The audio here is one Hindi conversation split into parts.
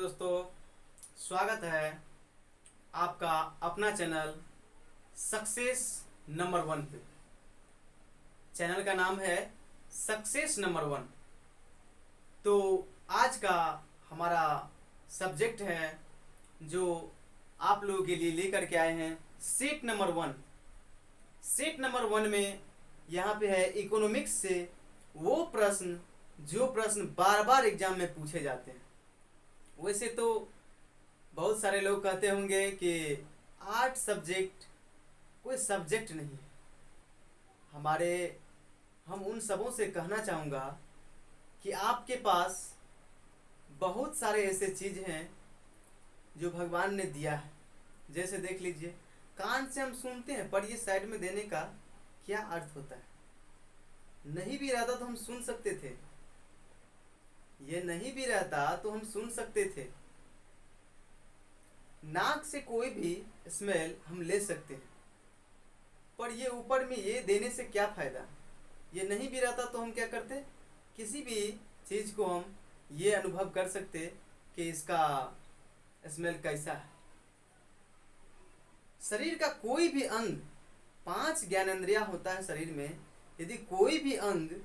दोस्तों, स्वागत है आपका अपना चैनल सक्सेस नंबर 1 पे। चैनल का नाम है सक्सेस नंबर 1। तो आज का हमारा सब्जेक्ट है जो आप लोगों के लिए लेकर के आए हैं सीट नंबर 1। सीट नंबर 1 में यहाँ पे है इकोनॉमिक्स से वो प्रश्न जो प्रश्न बार बार एग्जाम में पूछे जाते हैं। वैसे तो बहुत सारे लोग कहते होंगे कि आर्ट सब्जेक्ट कोई सब्जेक्ट नहीं है। हम उन सबों से कहना चाहूँगा कि आपके पास बहुत सारे ऐसे चीज़ हैं जो भगवान ने दिया है। जैसे देख लीजिए, कान से हम सुनते हैं, पर ये साइड में देने का क्या अर्थ होता है? नहीं भी रहता तो हम सुन सकते थे, ये नहीं भी रहता तो हम सुन सकते थे। नाक से कोई भी स्मेल हम ले सकते हैं, पर ये ऊपर में ये देने से क्या फायदा? ये नहीं भी रहता तो हम क्या करते? किसी भी चीज़ को हम ये अनुभव कर सकते कि इसका स्मेल कैसा है। शरीर का कोई भी अंग, 5 ज्ञानेंद्रियां होता है शरीर में, यदि कोई भी अंग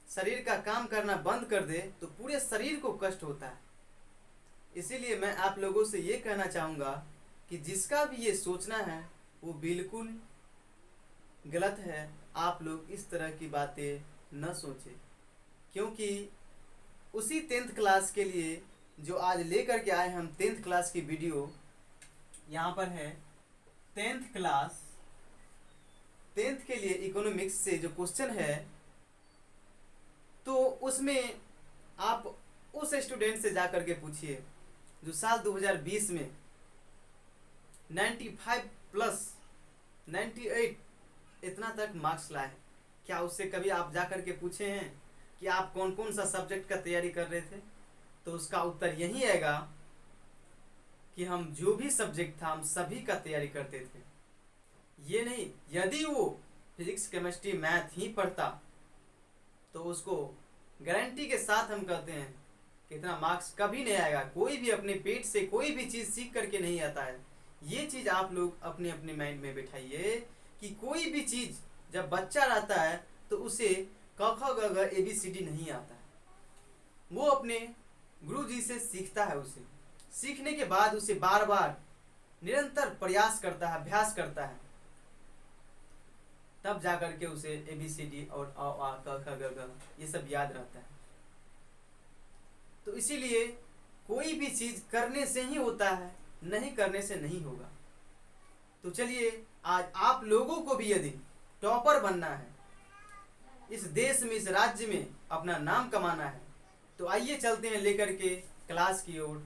शरीर का काम करना बंद कर दे तो पूरे शरीर को कष्ट होता है। इसीलिए मैं आप लोगों से ये कहना चाहूँगा कि जिसका भी ये सोचना है वो बिल्कुल गलत है। आप लोग इस तरह की बातें न सोचें, क्योंकि उसी 10th क्लास के लिए जो आज लेकर के आए हम 10th क्लास की वीडियो, यहाँ पर है 10th क्लास, 10th के लिए इकोनॉमिक्स से जो क्वेश्चन है, तो उसमें आप उस स्टूडेंट से जा कर के पूछिए जो साल 2020 में 95 प्लस 98 इतना तक मार्क्स लाए। क्या उससे कभी आप जा कर के पूछे हैं कि आप कौन कौन सा सब्जेक्ट का तैयारी कर रहे थे? तो उसका उत्तर यही आएगा कि हम जो भी सब्जेक्ट था हम सभी का तैयारी करते थे। ये नहीं, यदि वो फिजिक्स केमिस्ट्री मैथ ही पढ़ता तो उसको गारंटी के साथ हम कहते हैं कि इतना मार्क्स कभी नहीं आएगा। कोई भी अपने पेट से कोई भी चीज़ सीख करके नहीं आता है। ये चीज़ आप लोग अपने अपने माइंड में बैठाइए कि कोई भी चीज़ जब बच्चा रहता है तो उसे क ख ग घ ABCD नहीं आता है। वो अपने गुरुजी से सीखता है। उसे सीखने के बाद उसे बार बार निरंतर प्रयास करता है, अभ्यास करता है, तब जाकर के उसे ABCD और अ आ क ख ग घ ये सब याद रहता है। तो इसीलिए कोई भी चीज़ करने से ही होता है, नहीं करने से नहीं होगा। तो चलिए, आज आप लोगों को भी यदि टॉपर बनना है, इस देश में, इस राज्य में अपना नाम कमाना है, तो आइए चलते हैं लेकर के क्लास की ओर।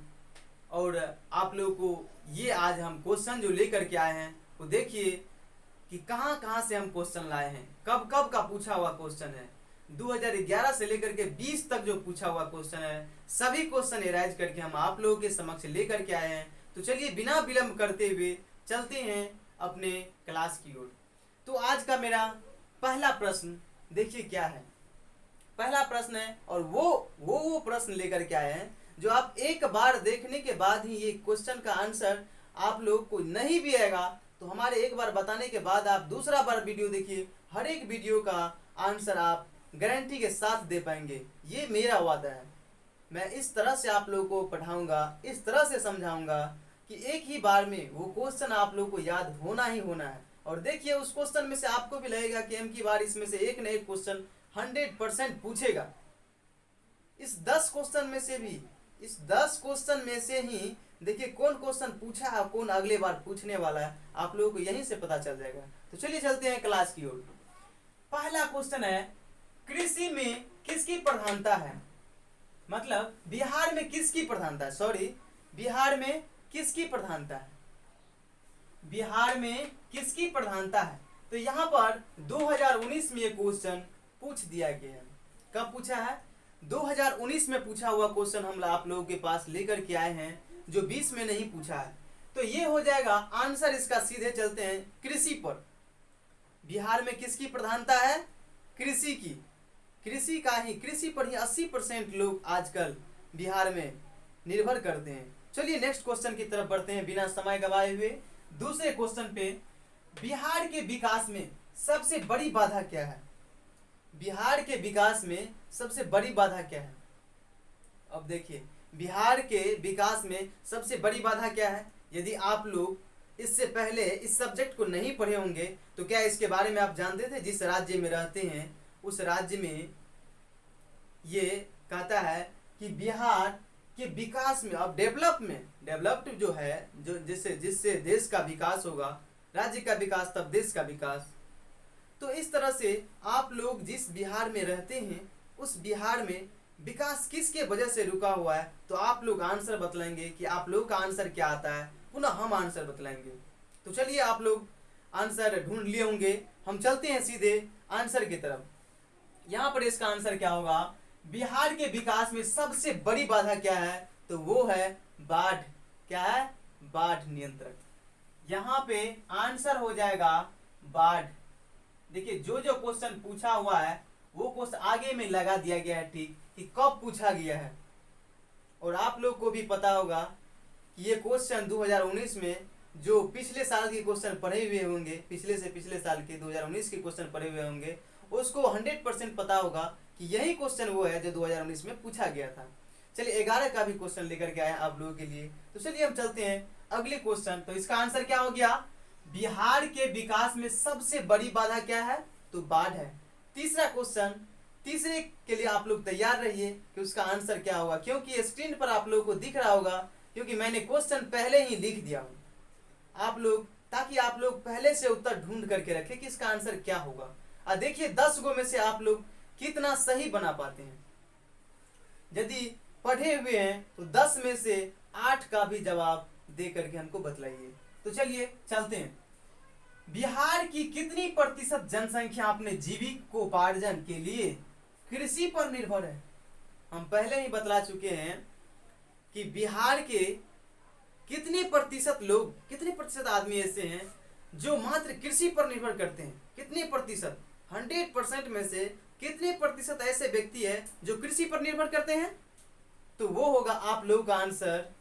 और आप लोगों को ये आज हम क्वेश्चन जो लेकर के आए हैं वो देखिए कि कहाँ कहाँ से हम क्वेश्चन लाए हैं, कब कब का पूछा हुआ क्वेश्चन है। 2011 से लेकर के 20 तक जो पूछा हुआ क्वेश्चन है, सभी क्वेश्चन एराइज करके हम आप लोगों के समक्ष लेकर के आए हैं। तो चलिए बिना विलंब करते हुए चलते हैं अपने क्लास की ओर। तो आज का मेरा पहला प्रश्न देखिए क्या है। पहला प्रश्न है और वो प्रश्न लेकर के आए हैं जो आप एक बार देखने के बाद ही ये क्वेश्चन का आंसर आप लोग को नहीं भी आएगा तो हमारे एक बार बताने के बाद आप दूसरा बार वीडियो देखिए, हर एक वीडियो का आंसर आप गारंटी के साथ दे पाएंगे। ये मेरा वादा है। मैं इस तरह से आप लोगों को पढ़ाऊंगा, इस तरह से समझाऊंगा कि एक ही बार में वो क्वेश्चन आप लोगों को याद होना ही होना है। और देखिए, उस क्वेश्चन में से आपको भी लगेगा कि की बार इसमें से एक न एक क्वेश्चन 100% पूछेगा। इस 10 क्वेश्चन में से भी, इस 10 क्वेश्चन में से ही देखिए कौन क्वेश्चन पूछा है, कौन अगले बार पूछने वाला है, आप लोगों को यहीं से पता चल जाएगा। तो चलिए चलते हैं क्लास की ओर। पहला क्वेश्चन है, कृषि में किसकी प्रधानता है? मतलब बिहार में किसकी प्रधानता है? बिहार में किसकी प्रधानता है? बिहार में किसकी प्रधानता है? तो यहाँ पर 2019 में ये क्वेश्चन पूछ दिया गया है। कब पूछा है? 2019 में पूछा हुआ क्वेश्चन हम आप लोगों के पास लेकर के आए हैं, जो 20 में नहीं पूछा है। तो ये हो जाएगा आंसर इसका। सीधे चलते हैं कृषि पर। बिहार में किसकी प्रधानता है? कृषि की। कृषि पर ही 80% लोग आजकल बिहार में निर्भर करते हैं। चलिए नेक्स्ट क्वेश्चन की तरफ बढ़ते हैं बिना समय गवाए हुए। दूसरे क्वेश्चन पे, बिहार के विकास में सबसे बड़ी बाधा क्या है? बिहार के विकास में सबसे बड़ी बाधा क्या है? अब देखिए, बिहार के विकास में सबसे बड़ी बाधा क्या है? यदि आप लोग इससे पहले इस सब्जेक्ट को नहीं पढ़े होंगे तो क्या इसके बारे में आप जानते थे? जिस राज्य में रहते हैं उस राज्य में ये कहता है कि बिहार के विकास में, अब डेवलप्ड जो है, जो जिससे जिससे देश का विकास होगा, राज्य का विकास तब देश का विकास। तो इस तरह से आप लोग जिस बिहार में रहते हैं उस बिहार में विकास किसके वजह से रुका हुआ है, तो आप लोग आंसर बतलाएंगे कि आप लोग का आंसर क्या आता है, पुनः हम आंसर बतलाएंगे। तो चलिए, आप लोग आंसर ढूंढ लिए होंगे, हम चलते हैं सीधे आंसर की तरफ। यहाँ पर इसका आंसर क्या होगा? बिहार के विकास में सबसे बड़ी बाधा क्या है? तो वो है बाढ़। क्या है? बाढ़ नियंत्रक। यहाँ पे आंसर हो जाएगा बाढ़। देखिए, जो जो क्वेश्चन पूछा हुआ है वो क्वेश्चन आगे में लगा दिया गया है, ठीक, कि कब पूछा गया है। और आप लोग को भी पता होगा कि ये क्वेश्चन 2019 में जो पिछले साल के क्वेश्चन पढ़े हुए होंगे, पिछले से पिछले साल के 2019 के क्वेश्चन पढ़े हुए होंगे, उसको 100% पता होगा कि यही क्वेश्चन वो है जो 2019 में पूछा गया था। चलिए 11 का भी क्वेश्चन लेकर के आए आप लोगों के लिए। तो चलिए हम चलते हैं अगले क्वेश्चन। तो इसका आंसर क्या हो गया? बिहार के विकास में सबसे बड़ी बाधा क्या है? तो बाढ़ है। तीसरा क्वेश्चन, तीसरे के लिए आप लोग तैयार रहिए कि उसका आंसर क्या होगा, क्योंकि स्क्रीन पर आप लोगों को दिख रहा होगा, क्योंकि मैंने क्वेश्चन पहले ही लिख दिया हूं आप लोग, ताकि आप लोग पहले से उत्तर ढूंढ करके रखें कि इसका आंसर क्या होगा। देखिए 10 गो में से आप लोग कितना सही बना पाते हैं। यदि पढ़े हुए हैं तो 10 में से 8 का भी जवाब दे करके हमको बतलाइए। तो चलिए चलते हैं। बिहार की कितनी प्रतिशत जनसंख्या अपने जीविकोपार्जन के लिए कृषि पर निर्भर है? हम पहले ही बतला चुके हैं कि बिहार के कितने प्रतिशत लोग, कितने प्रतिशत आदमी ऐसे हैं जो मात्र कृषि पर निर्भर करते हैं? कितने प्रतिशत? 100% में से कितने प्रतिशत ऐसे व्यक्ति है जो कृषि पर निर्भर करते हैं? तो वो होगा आप लोगों का आंसर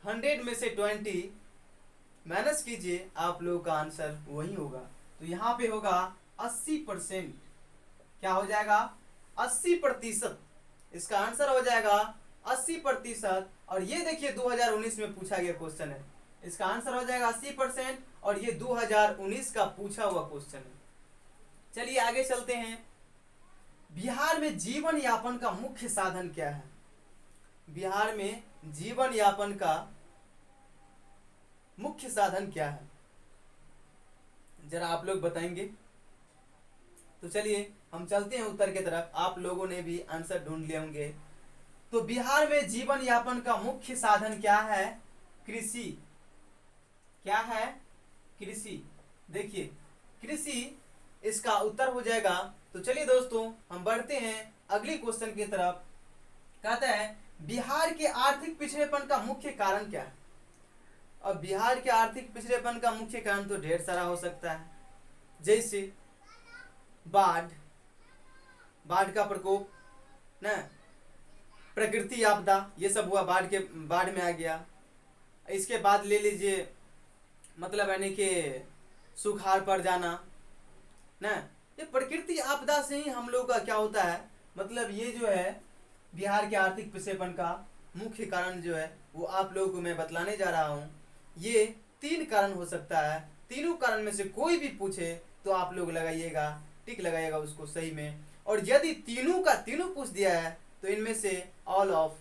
100 में से 20 माइनस कीजिए, आप लोगों का आंसर वही होगा। तो यहाँ पे होगा 80%। क्या हो जाएगा? 80%। इसका आंसर हो जाएगा 80%। और ये देखिए 2019 में पूछा गया क्वेश्चन है, इसका आंसर हो जाएगा 80%। और ये 2019 का पूछा हुआ क्वेश्चन है। चलिए आगे चलते हैं। बिहार में जीवन यापन का मुख्य साधन क्या है? बिहार में जीवन यापन का मुख्य साधन क्या है, जरा आप लोग बताएंगे। तो चलिए हम चलते हैं उत्तर की तरफ। आप लोगों ने भी आंसर ढूंढ लिए होंगे। तो बिहार में जीवन यापन का मुख्य साधन क्या है? कृषि। क्या है? कृषि। देखिए कृषि इसका उत्तर हो जाएगा। तो चलिए दोस्तों हम बढ़ते हैं अगले क्वेश्चन की तरफ। कहता है बिहार के आर्थिक पिछड़ेपन का मुख्य कारण क्या है? अब बिहार के आर्थिक पिछड़ेपन का मुख्य कारण तो ढेर सारा हो सकता है, जैसे बाढ़ का प्रकोप ना, प्रकृति आपदा, ये सब हुआ, बाढ़ में आ गया। इसके बाद ले लीजिए मतलब यानी कि सुखाड़ पड़ जाना ना, ये प्रकृति आपदा से ही हम लोग का क्या होता है, मतलब ये जो है बिहार के आर्थिक पिछड़ेपन का मुख्य कारण जो है वो आप लोगों को मैं बतलाने जा रहा हूँ। ये 3 कारण हो सकता है। तीनों कारण में से कोई भी पूछे तो आप लोग लगाइएगा, टिक लगाइएगा उसको सही में। और यदि तीनों का तीनों पूछ दिया है तो इनमें से ऑल ऑफ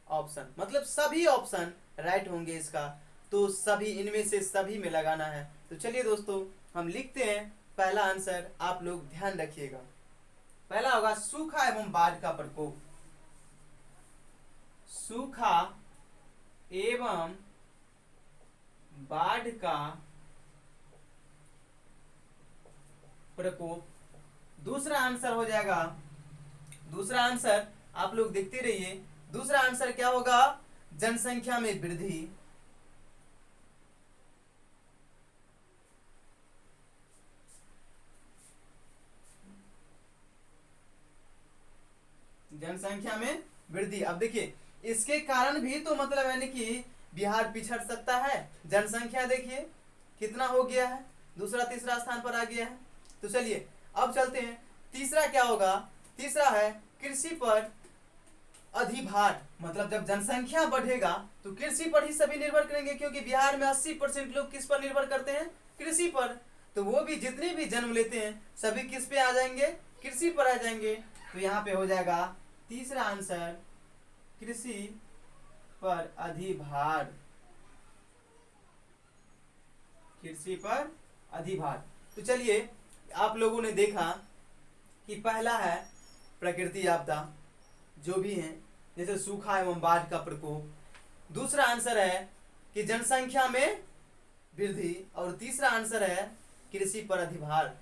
ऑप्शन, मतलब सभी ऑप्शन राइट होंगे इसका। तो सभी, इनमें से सभी में लगाना है। तो चलिए दोस्तों हम लिखते हैं पहला आंसर, आप लोग ध्यान रखिएगा। पहला होगा सूखा एवं बाढ़ का प्रकोप। सूखा एवं बाढ़ का प्रकोप। दूसरा आंसर हो जाएगा, दूसरा आंसर आप लोग देखते रहिए। दूसरा आंसर क्या होगा? जनसंख्या में वृद्धि। जनसंख्या में वृद्धि। अब देखिए इसके कारण भी तो मतलब यानी कि बिहार पिछड़ सकता है। जनसंख्या देखिए कितना हो गया है, दूसरा तीसरा स्थान पर आ गया है। तो चलिए अब चलते हैं, तीसरा क्या होगा, तीसरा है कृषि पर अधिभार। मतलब जब जनसंख्या बढ़ेगा तो कृषि पर ही सभी निर्भर करेंगे, क्योंकि बिहार में 80% लोग किस पर निर्भर करते हैं, कृषि पर। तो वो भी जितने भी जन्म लेते हैं सभी किस पे आ जाएंगे, कृषि पर आ जाएंगे। तो यहाँ पे हो जाएगा तीसरा आंसर कृषि पर अधिभार, कृषि पर अधिभार। तो चलिए आप लोगों ने देखा कि पहला है प्रकृति आपदा जो भी है, जैसे सूखा एवं बाढ़ का प्रकोप। दूसरा आंसर है कि जनसंख्या में वृद्धि, और तीसरा आंसर है कृषि पर अधिभार।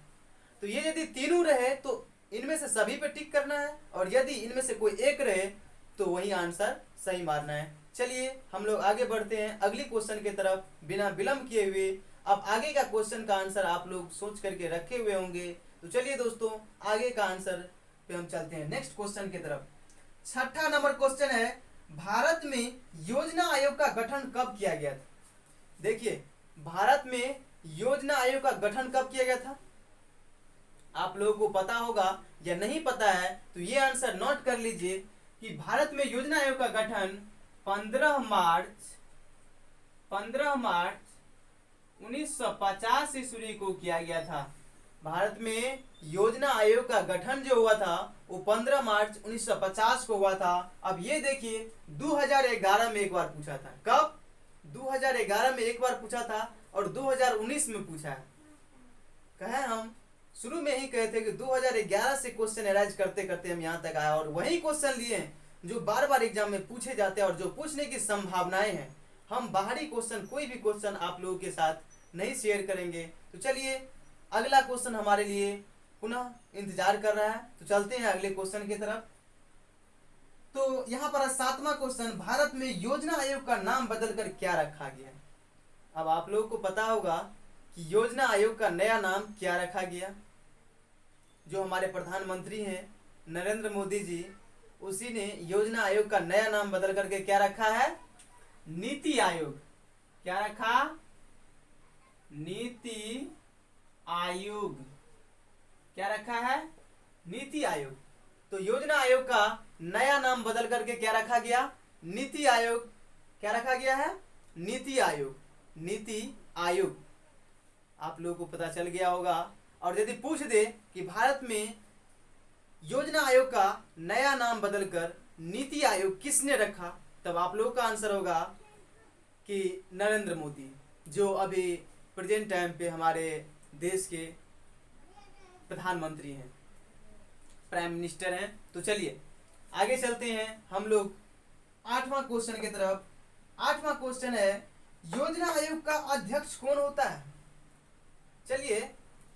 तो ये यदि तीनों रहे तो इनमें से सभी पे टिक करना है, और यदि इनमें से कोई एक रहे तो वही आंसर सही मारना है। चलिए हम लोग आगे बढ़ते हैं अगली क्वेश्चन की तरफ बिना विलंब किए हुए। अब आगे का क्वेश्चन का आंसर आप लोग सोच करके रखे हुए होंगे। तो चलिए दोस्तों आगे का आंसर पे हम चलते हैं नेक्स्ट क्वेश्चन की तरफ। छठा नंबर क्वेश्चन है, भारत में योजना आयोग का गठन कब किया गया था। देखिए भारत में योजना आयोग का गठन कब किया गया था, आप लोगों को पता होगा या नहीं पता है तो ये आंसर नोट कर लीजिए कि भारत में योजना आयोग का गठन 15 मार्च 1950 ईस्वी को किया गया था। भारत में योजना आयोग का गठन जो हुआ था वो 15 मार्च 1950 को हुआ था। अब ये देखिए 2011 में एक बार पूछा था, कब, 2011 में एक बार पूछा था और 2019 में पूछा है। कहे हम शुरू में ही कहे थे कि 2011 से क्वेश्चन अराइज करते करते हम यहाँ तक आए, और वही क्वेश्चन लिए जो बार बार एग्जाम में पूछे जाते हैं और जो पूछने की संभावनाएं हैं। हम बाहरी क्वेश्चन कोई भी क्वेश्चन आप लोगों के साथ नहीं शेयर करेंगे। तो चलिए अगला क्वेश्चन हमारे लिए पुनः इंतजार कर रहा है, तो चलते हैं अगले क्वेश्चन की तरफ। तो यहाँ पर 7वां क्वेश्चन, भारत में योजना आयोग का नाम बदलकर क्या रखा गया। अब आप लोगों को पता होगा कि योजना आयोग का नया नाम क्या रखा गया। जो हमारे प्रधानमंत्री हैं नरेंद्र मोदी जी, उसी ने योजना आयोग का नया नाम बदल करके क्या रखा है, नीति आयोग। क्या रखा, नीति आयोग। क्या रखा है, नीति आयोग। तो योजना आयोग का नया नाम बदल करके क्या रखा गया, नीति आयोग। क्या रखा गया है, नीति आयोग, नीति आयोग। आप लोगों को पता चल गया होगा। और यदि पूछ दे कि भारत में योजना आयोग का नया नाम बदलकर नीति आयोग किसने रखा, तब आप लोगों का आंसर होगा कि नरेंद्र मोदी, जो अभी प्रेजेंट टाइम पे हमारे देश के प्रधानमंत्री हैं, प्राइम मिनिस्टर हैं। तो चलिए आगे चलते हैं हम लोग 8वां क्वेश्चन की तरफ। 8वां क्वेश्चन है, योजना आयोग का अध्यक्ष कौन होता है। चलिए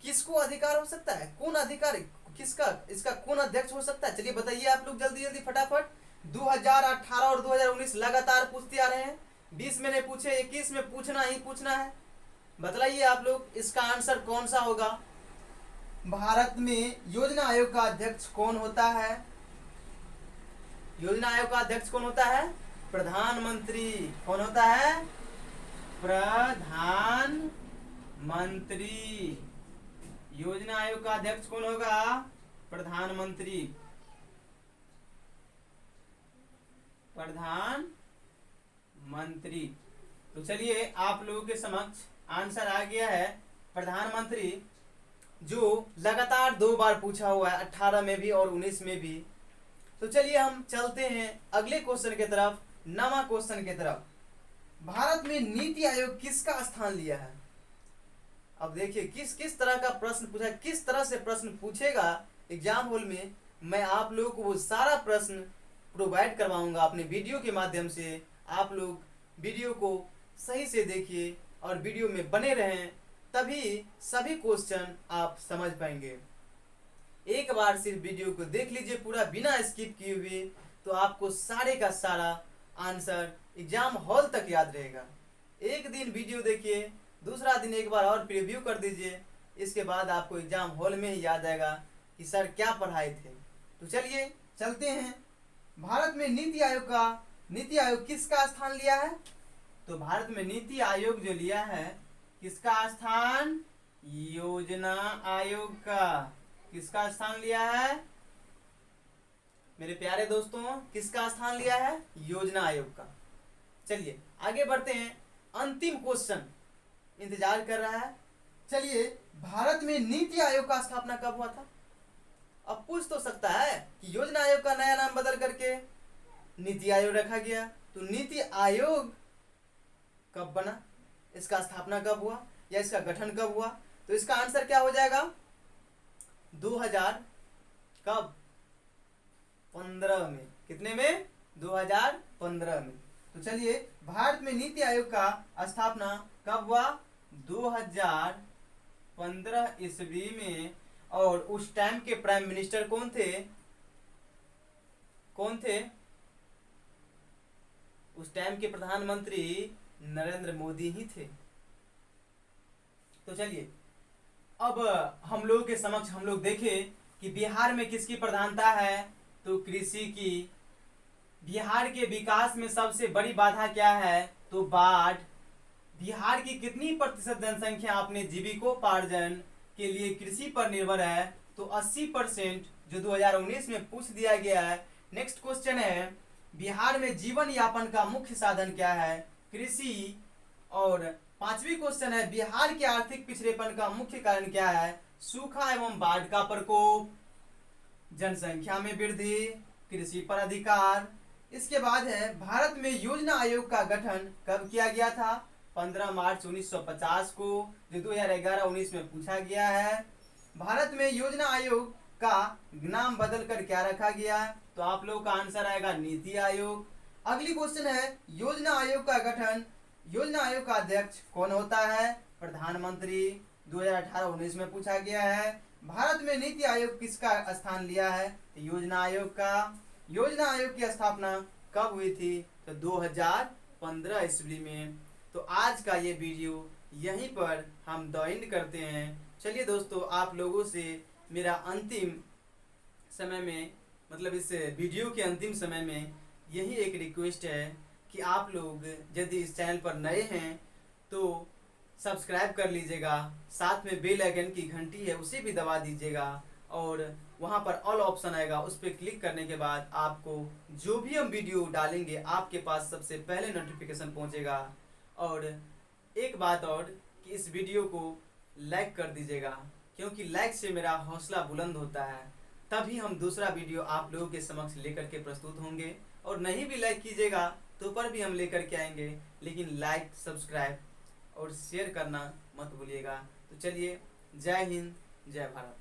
किसको अधिकार हो सकता है, कौन अधिकारी, किसका, इसका कौन अध्यक्ष हो सकता है, चलिए बताइए आप लोग जल्दी जल्दी फटाफट। 2018 और 2019 लगातार पूछते आ रहे हैं, 20 में नहीं पूछे, 21 में पूछना ही पूछना है। बतलाइए आप लोग इसका आंसर कौन सा होगा। भारत में योजना आयोग का अध्यक्ष कौन होता है, योजना आयोग का अध्यक्ष कौन होता है, प्रधानमंत्री। कौन होता है, प्रधानमंत्री। योजना आयोग का अध्यक्ष कौन होगा, प्रधानमंत्री, प्रधानमंत्री। तो चलिए आप लोगों के समक्ष आंसर आ गया है प्रधानमंत्री, जो लगातार 2 बार पूछा हुआ है, 18 में भी और 19 में भी। तो चलिए हम चलते हैं अगले क्वेश्चन की तरफ, 9वां क्वेश्चन की तरफ। भारत में नीति आयोग किसका स्थान लिया है। अब देखिए किस तरह का प्रश्न पूछा, किस तरह से प्रश्न पूछेगा एग्जाम हॉल में। मैं आप लोगों को वो सारा प्रश्न प्रोवाइड करवाऊंगा अपने वीडियो के माध्यम से। आप लोग वीडियो को सही से देखिए और वीडियो में बने रहें, तभी सभी क्वेश्चन आप समझ पाएंगे। एक बार सिर्फ वीडियो को देख लीजिए पूरा बिना स्किप किए हुए, तो आपको सारे का सारा आंसर एग्जाम हॉल तक याद रहेगा। एक दिन वीडियो देखिए, दूसरा दिन एक बार और प्रीव्यू कर दीजिए, इसके बाद आपको एग्जाम हॉल में ही याद आएगा कि सर क्या पढ़ाए थे। तो चलिए चलते हैं, भारत में नीति आयोग का नीति आयोग किसका स्थान लिया है? तो भारत में नीति आयोग जो लिया है किसका स्थान? योजना आयोग का। किसका स्थान लिया है मेरे प्यारे दोस्तों? किसका स्थान लिया है? योजना आयोग का। चलिए आगे बढ़ते हैं। अंतिम क्वेश्चन इंतजार कर रहा है। चलिए, भारत में नीति आयोग का स्थापना कब हुआ था? अब पूछ तो सकता है कि योजना आयोग का नया नाम बदल करके नीति आयोग रखा गया, तो नीति आयोग कब बना, इसका स्थापना कब हुआ या इसका गठन कब हुआ? तो इसका आंसर क्या हो जाएगा? 2000 कब? 15 में। कितने में? 2015 में। तो चलिए, भारत में नीति आयोग का स्थापना कब हुआ? 2015 ईस्वी में। और उस टाइम के प्राइम मिनिस्टर कौन थे? कौन थे? उस टाइम के प्रधानमंत्री नरेंद्र मोदी ही थे। तो चलिए, अब हम लोगों के समक्ष हम लोग देखें कि बिहार में किसकी प्रधानता है? तो कृषि की। बिहार के विकास में सबसे बड़ी बाधा क्या है? तो बाढ़। बिहार की कितनी प्रतिशत जनसंख्या अपने जीविकोपार्जन के लिए कृषि पर निर्भर है? तो 80%, जो 2019 में पूछ दिया गया है। नेक्स्ट क्वेश्चन है, बिहार में जीवन यापन का मुख्य साधन क्या है? कृषि। और पांचवी क्वेश्चन है, बिहार के आर्थिक पिछड़ेपन का मुख्य कारण क्या है? सूखा एवं बाढ़ का प्रकोप, जनसंख्या में वृद्धि, कृषि पर अधिकार। इसके बाद है, भारत में योजना आयोग का गठन कब किया गया था? 15 मार्च 1950 को, जो 2011-19 में पूछा गया है। भारत में योजना आयोग का नाम बदलकर क्या रखा गया? तो आप लोगों का आंसर आएगा नीति आयोग। अगली क्वेश्चन है, योजना आयोग का गठन, योजना आयोग का अध्यक्ष कौन होता है? प्रधानमंत्री। 2018-19 में पूछा गया है। भारत में नीति आयोग किसका स्थान लिया है? तो योजना आयोग का। योजना आयोग की स्थापना कब हुई थी? तो 2015 ईस्वी में। तो आज का ये वीडियो यहीं पर हम द एंड करते हैं। चलिए दोस्तों, आप लोगों से मेरा अंतिम समय में, मतलब इस वीडियो के अंतिम समय में यही एक रिक्वेस्ट है कि आप लोग यदि इस चैनल पर नए हैं तो सब्सक्राइब कर लीजिएगा, साथ में बेल आइकन की घंटी है उसे भी दबा दीजिएगा, और वहाँ पर ऑल ऑप्शन आएगा, उस पर क्लिक करने के बाद आपको जो भी हम वीडियो डालेंगे आपके पास सबसे पहले नोटिफिकेशन पहुँचेगा। और एक बात और कि इस वीडियो को लाइक कर दीजिएगा, क्योंकि लाइक से मेरा हौसला बुलंद होता है, तभी हम दूसरा वीडियो आप लोगों के समक्ष लेकर के प्रस्तुत होंगे। और नहीं भी लाइक कीजिएगा तो पर भी हम लेकर के आएंगे, लेकिन लाइक, सब्सक्राइब और शेयर करना मत भूलिएगा। तो चलिए, जय हिंद, जय भारत।